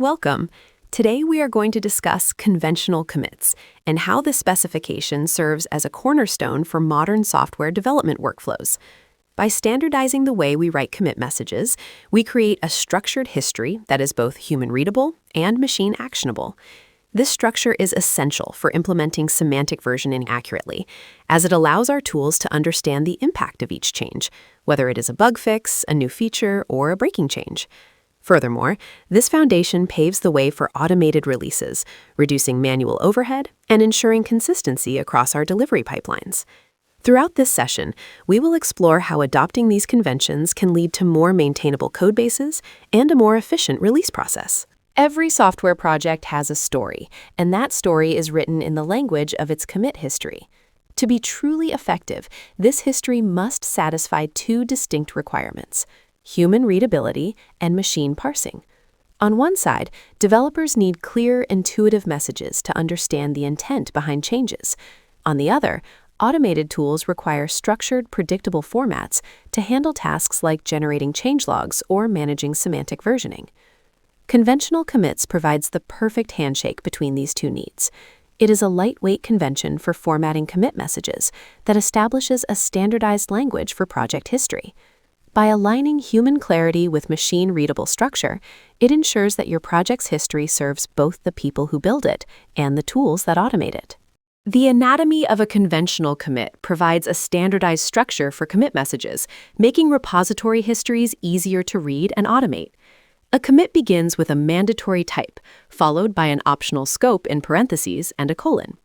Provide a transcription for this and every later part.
Welcome. Today we are going to discuss conventional commits and how this specification serves as a cornerstone for modern software development workflows. By standardizing the way we write commit messages, we create a structured history that is both human-readable and machine-actionable. This structure is essential for implementing semantic versioning accurately, as it allows our tools to understand the impact of each change, whether it is a bug fix, a new feature, or a breaking change. Furthermore, this foundation paves the way for automated releases, reducing manual overhead and ensuring consistency across our delivery pipelines. Throughout this session, we will explore how adopting these conventions can lead to more maintainable codebases and a more efficient release process. Every software project has a story, and that story is written in the language of its commit history. To be truly effective, this history must satisfy two distinct requirements: human readability and machine parsing. On one side, developers need clear, intuitive messages to understand the intent behind changes. On the other, automated tools require structured, predictable formats to handle tasks like generating changelogs or managing semantic versioning. Conventional commits provides the perfect handshake between these two needs. It is a lightweight convention for formatting commit messages that establishes a standardized language for project history. By aligning human clarity with machine-readable structure, it ensures that your project's history serves both the people who build it and the tools that automate it. The anatomy of a conventional commit provides a standardized structure for commit messages, making repository histories easier to read and automate. A commit begins with a mandatory type, followed by an optional scope in parentheses and a colon.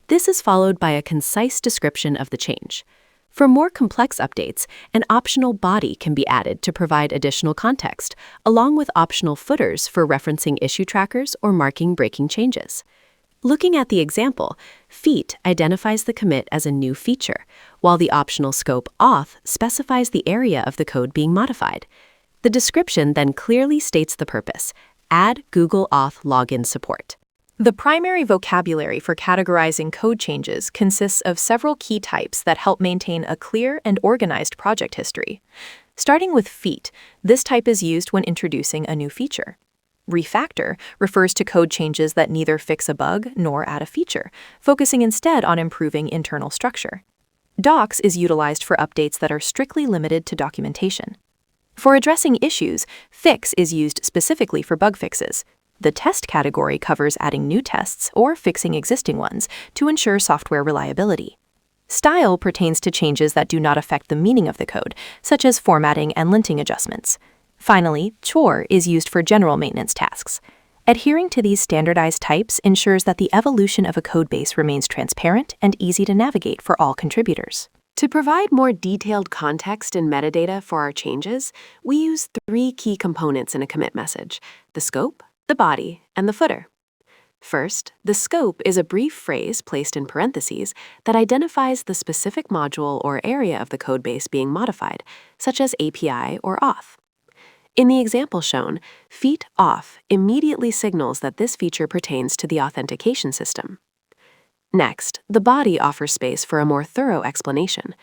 This is followed by a concise description of the change. For more complex updates, an optional body can be added to provide additional context, along with optional footers for referencing issue trackers or marking breaking changes. Looking at the example, feat identifies the commit as a new feature, while the optional scope auth specifies the area of the code being modified. The description then clearly states the purpose: add Google Auth login support. The primary vocabulary for categorizing code changes consists of several key types that help maintain a clear and organized project history. Starting with feat, this type is used when introducing a new feature. Refactor refers to code changes that neither fix a bug nor add a feature, focusing instead on improving internal structure. Docs is utilized for updates that are strictly limited to documentation. For addressing issues, fix is used specifically for bug fixes. The test category covers adding new tests or fixing existing ones to ensure software reliability. Style pertains to changes that do not affect the meaning of the code, such as formatting and linting adjustments. Finally, chore is used for general maintenance tasks. Adhering to these standardized types ensures that the evolution of a codebase remains transparent and easy to navigate for all contributors. To provide more detailed context and metadata for our changes, we use three key components in a commit message: the scope, the body, and the footer. First, the scope is a brief phrase placed in parentheses that identifies the specific module or area of the codebase being modified, such as API or auth. In the example shown, feat auth immediately signals that this feature pertains to the authentication system. Next, the body offers space for a more thorough explanation.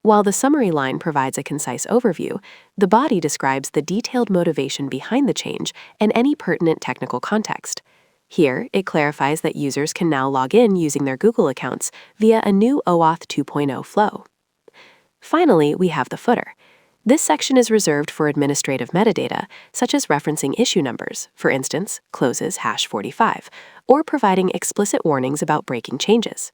While the summary line provides a concise overview, the body describes the detailed motivation behind the change and any pertinent technical context. Here, it clarifies that users can now log in using their Google accounts via a new OAuth 2.0 flow. Finally, we have the footer. This section is reserved for administrative metadata, such as referencing issue numbers, for instance, closes #45, or providing explicit warnings about breaking changes.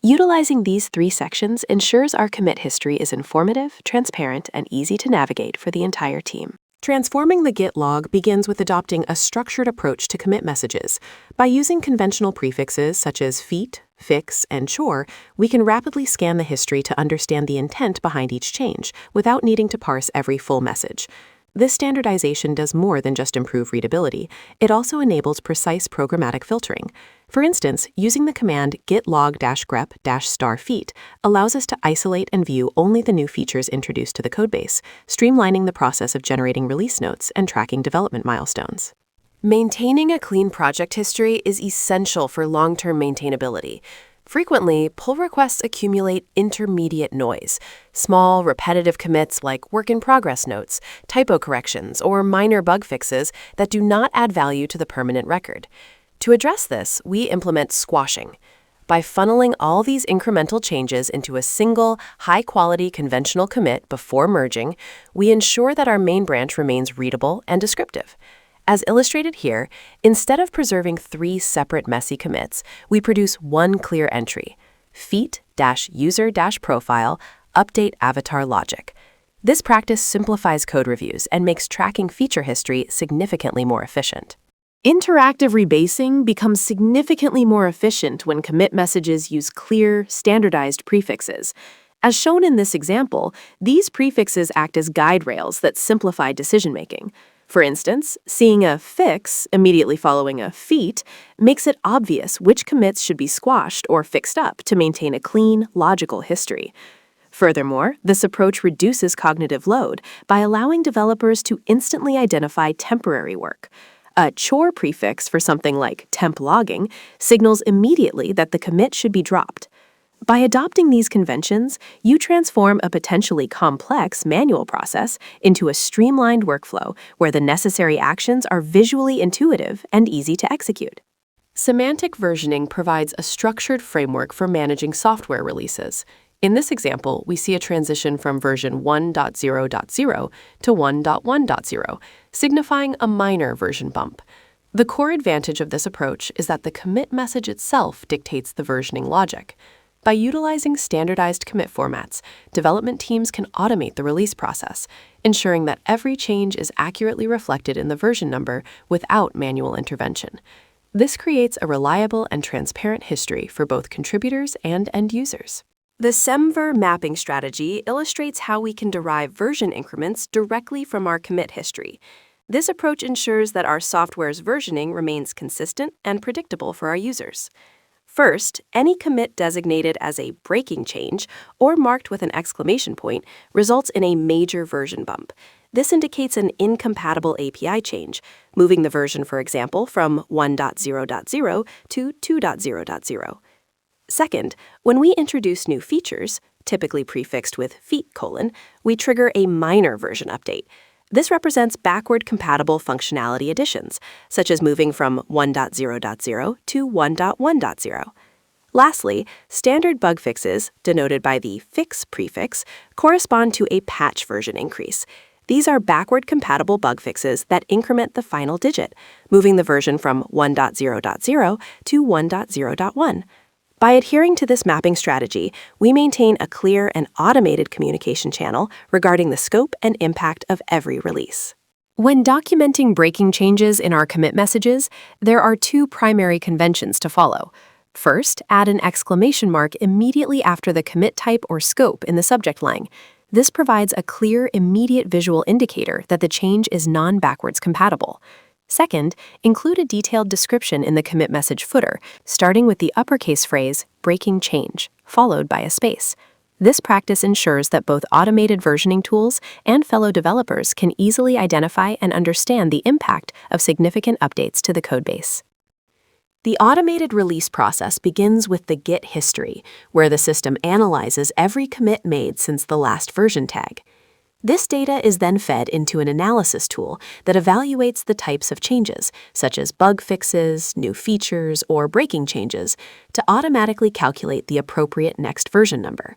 Utilizing these three sections ensures our commit history is informative, transparent, and easy to navigate for the entire team. Transforming the Git log begins with adopting a structured approach to commit messages. By using conventional prefixes such as feat, fix, and chore, we can rapidly scan the history to understand the intent behind each change without needing to parse every full message. This standardization does more than just improve readability. It also enables precise programmatic filtering. For instance, using the command git log-grep-feat allows us to isolate and view only the new features introduced to the codebase, streamlining the process of generating release notes and tracking development milestones. Maintaining a clean project history is essential for long-term maintainability. Frequently, pull requests accumulate intermediate noise, small, repetitive commits like work-in-progress notes, typo corrections, or minor bug fixes that do not add value to the permanent record. To address this, we implement squashing. By funneling all these incremental changes into a single, high-quality conventional commit before merging, we ensure that our main branch remains readable and descriptive. As illustrated here, instead of preserving 3 separate messy commits, we produce one clear entry: feat-user-profile update avatar logic. This practice simplifies code reviews and makes tracking feature history significantly more efficient. Interactive rebasing becomes significantly more efficient when commit messages use clear, standardized prefixes. As shown in this example, these prefixes act as guide rails that simplify decision-making. For instance, seeing a fix immediately following a feat makes it obvious which commits should be squashed or fixed up to maintain a clean, logical history. Furthermore, this approach reduces cognitive load by allowing developers to instantly identify temporary work. A chore prefix for something like temp logging signals immediately that the commit should be dropped. By adopting these conventions, you transform a potentially complex manual process into a streamlined workflow where the necessary actions are visually intuitive and easy to execute. Semantic versioning provides a structured framework for managing software releases. In this example, we see a transition from version 1.0.0 to 1.1.0, signifying a minor version bump. The core advantage of this approach is that the commit message itself dictates the versioning logic. By utilizing standardized commit formats, development teams can automate the release process, ensuring that every change is accurately reflected in the version number without manual intervention. This creates a reliable and transparent history for both contributors and end users. The SEMVer mapping strategy illustrates how we can derive version increments directly from our commit history. This approach ensures that our software's versioning remains consistent and predictable for our users. First, any commit designated as a breaking change or marked with an exclamation point results in a major version bump. This indicates an incompatible API change, moving the version, for example, from 1.0.0 to 2.0.0. Second, when we introduce new features, typically prefixed with feat:, we trigger a minor version update. This represents backward-compatible functionality additions, such as moving from 1.0.0 to 1.1.0. Lastly, standard bug fixes, denoted by the fix prefix, correspond to a patch version increase. These are backward-compatible bug fixes that increment the final digit, moving the version from 1.0.0 to 1.0.1. By adhering to this mapping strategy, we maintain a clear and automated communication channel regarding the scope and impact of every release. When documenting breaking changes in our commit messages, there are 2 primary conventions to follow. First, add an exclamation mark immediately after the commit type or scope in the subject line. This provides a clear, immediate visual indicator that the change is non-backwards compatible. Second, include a detailed description in the commit message footer, starting with the uppercase phrase, breaking change, followed by a space. This practice ensures that both automated versioning tools and fellow developers can easily identify and understand the impact of significant updates to the codebase. The automated release process begins with the Git history, where the system analyzes every commit made since the last version tag. This data is then fed into an analysis tool that evaluates the types of changes, such as bug fixes, new features, or breaking changes, to automatically calculate the appropriate next version number.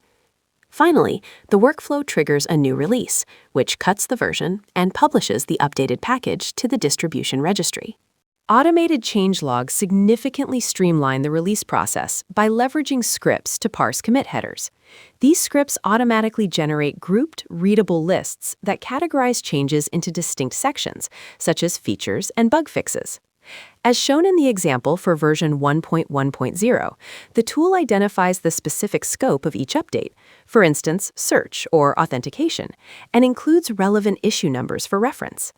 Finally, the workflow triggers a new release, which cuts the version and publishes the updated package to the distribution registry. Automated changelogs significantly streamline the release process by leveraging scripts to parse commit headers. These scripts automatically generate grouped, readable lists that categorize changes into distinct sections, such as features and bug fixes. As shown in the example for version 1.1.0, the tool identifies the specific scope of each update, for instance, search or authentication, and includes relevant issue numbers for reference.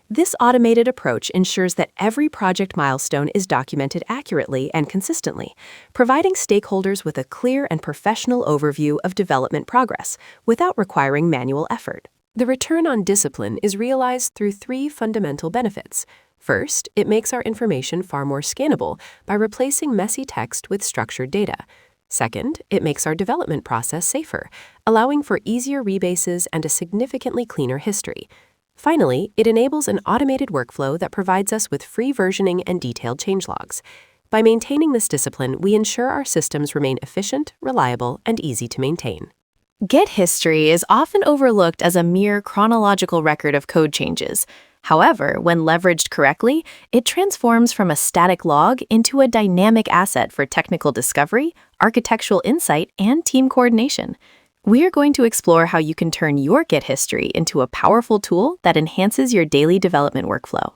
This automated approach ensures that every project milestone is documented accurately and consistently, providing stakeholders with a clear and professional overview of development progress without requiring manual effort. The return on discipline is realized through 3 fundamental benefits. First, it makes our information far more scannable by replacing messy text with structured data. Second, it makes our development process safer, allowing for easier rebases and a significantly cleaner history. Finally, it enables an automated workflow that provides us with free versioning and detailed changelogs. By maintaining this discipline, we ensure our systems remain efficient, reliable, and easy to maintain. Git history is often overlooked as a mere chronological record of code changes. However, when leveraged correctly, it transforms from a static log into a dynamic asset for technical discovery, architectural insight, and team coordination. We are going to explore how you can turn your Git history into a powerful tool that enhances your daily development workflow.